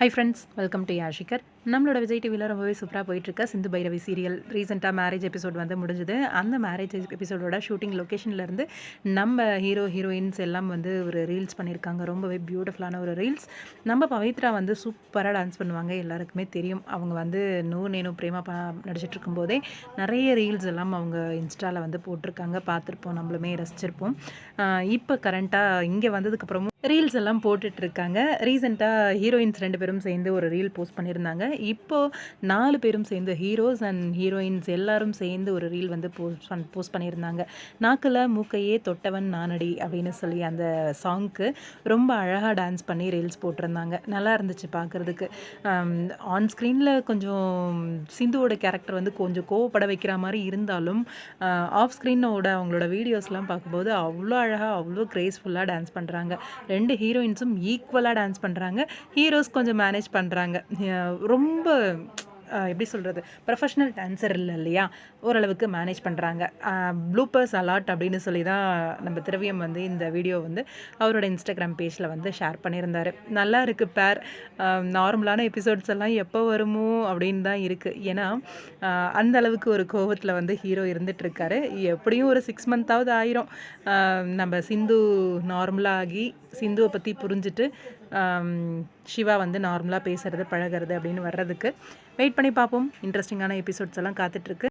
High friends, welcome to யாஷிகர். நம்மளோட விஜய் டிவியில் ரொம்பவே சூப்பராக போயிட்டுருக்க சிந்து பைரவி சீரியல் ரீசெண்டாக மேரேஜ் எபிசோட் வந்து முடிஞ்சுது. அந்த மேரேஜ் எபிசோடோட ஷூட்டிங் லொக்கேஷன்லேருந்து நம்ம ஹீரோயின்ஸ் எல்லாம் வந்து ஒரு ரீல்ஸ் பண்ணியிருக்காங்க. ரொம்பவே பியூட்டிஃபுல்லான ஒரு ரீல்ஸ். நம்ம பவித்ரா வந்து சூப்பராக டான்ஸ் பண்ணுவாங்க, எல்லாருக்குமே தெரியும். அவங்க வந்து நூ நேனு பிரேமா நடிச்சிட்டு இருக்கும்போதே நிறைய ரீல்ஸ் எல்லாம் அவங்க இன்ஸ்டாவில் வந்து போட்டிருக்காங்க. பார்த்துருப்போம், நம்மளுமே ரசிச்சிருப்போம். இப்போ கரண்ட்டாக இங்கே வந்ததுக்கப்புறமும் ரீல்ஸ் எல்லாம் போட்டுட்ருக்காங்க. ரீசெண்டாக ஹீரோயின்ஸ் 2 பேரும் சேர்ந்து ஒரு ரீல் போஸ்ட் பண்ணியிருந்தாங்க. இப்போது 4 பேரும் சேர்ந்து ஹீரோஸ் அண்ட் ஹீரோயின்ஸ் எல்லாரும் சேர்ந்து ஒரு ரீல் வந்து போஸ்ட் பண்ணியிருந்தாங்க. நாக்கில் மூக்கையே தொட்டவன் நானடி அப்படின்னு சொல்லி அந்த சாங்க்கு ரொம்ப அழகாக டான்ஸ் பண்ணி ரீல்ஸ் போட்டிருந்தாங்க. நல்லா இருந்துச்சு பார்க்குறதுக்கு. ஆன் ஸ்க்ரீனில் கொஞ்சம் சிந்துவோட கேரக்டர் வந்து கொஞ்சம் கோவப்பட வைக்கிற மாதிரி இருந்தாலும் ஆஃப் ஸ்க்ரீனோட அவங்களோட வீடியோஸ்லாம் பார்க்கும்போது அவ்வளோ அழகாக அவ்வளோ கிரேஸ்ஃபுல்லாக டான்ஸ் பண்ணுறாங்க. 2 ஹீரோயின்ஸும் ஈக்குவலாக டான்ஸ் பண்ணுறாங்க. ஹீரோஸ் கொஞ்சம் மேனேஜ் பண்ணுறாங்க. ரொம்ப எப்படி சொல்கிறது, ப்ரொஃபஷ்னல் டான்ஸர் இல்லையா, ஓரளவுக்கு மேனேஜ் பண்ணுறாங்க. ப்ளூப்பர்ஸ் அலாட் அப்படின்னு சொல்லி தான் நம்ம திரவியம் வந்து இந்த வீடியோ வந்து அவரோட இன்ஸ்டாகிராம் பேஜில் வந்து ஷேர் பண்ணியிருந்தார். நல்லா இருக்குது பேர். நார்மலான எபிசோட்ஸ் எல்லாம் எப்போ வருமோ அப்படின்னு தான் இருக்குது. ஏன்னா அந்த அளவுக்கு ஒரு கோவத்தில் வந்து ஹீரோ இருந்துகிட்ருக்காரு. எப்படியும் ஒரு 6 மந்த்தாவது ஆயிரும் நம்ம சிந்து நார்மலாகி சிந்துவை பற்றி புரிஞ்சுட்டு சிவா வந்து நார்மலாக பேசுகிறது பழகிறது அப்படின்னு வர்றதுக்கு. வெயிட் பண்ணி பார்ப்போம். இன்ட்ரெஸ்டிங்கான எபிசோட்ஸ் எல்லாம் காத்துட்ருக்கு.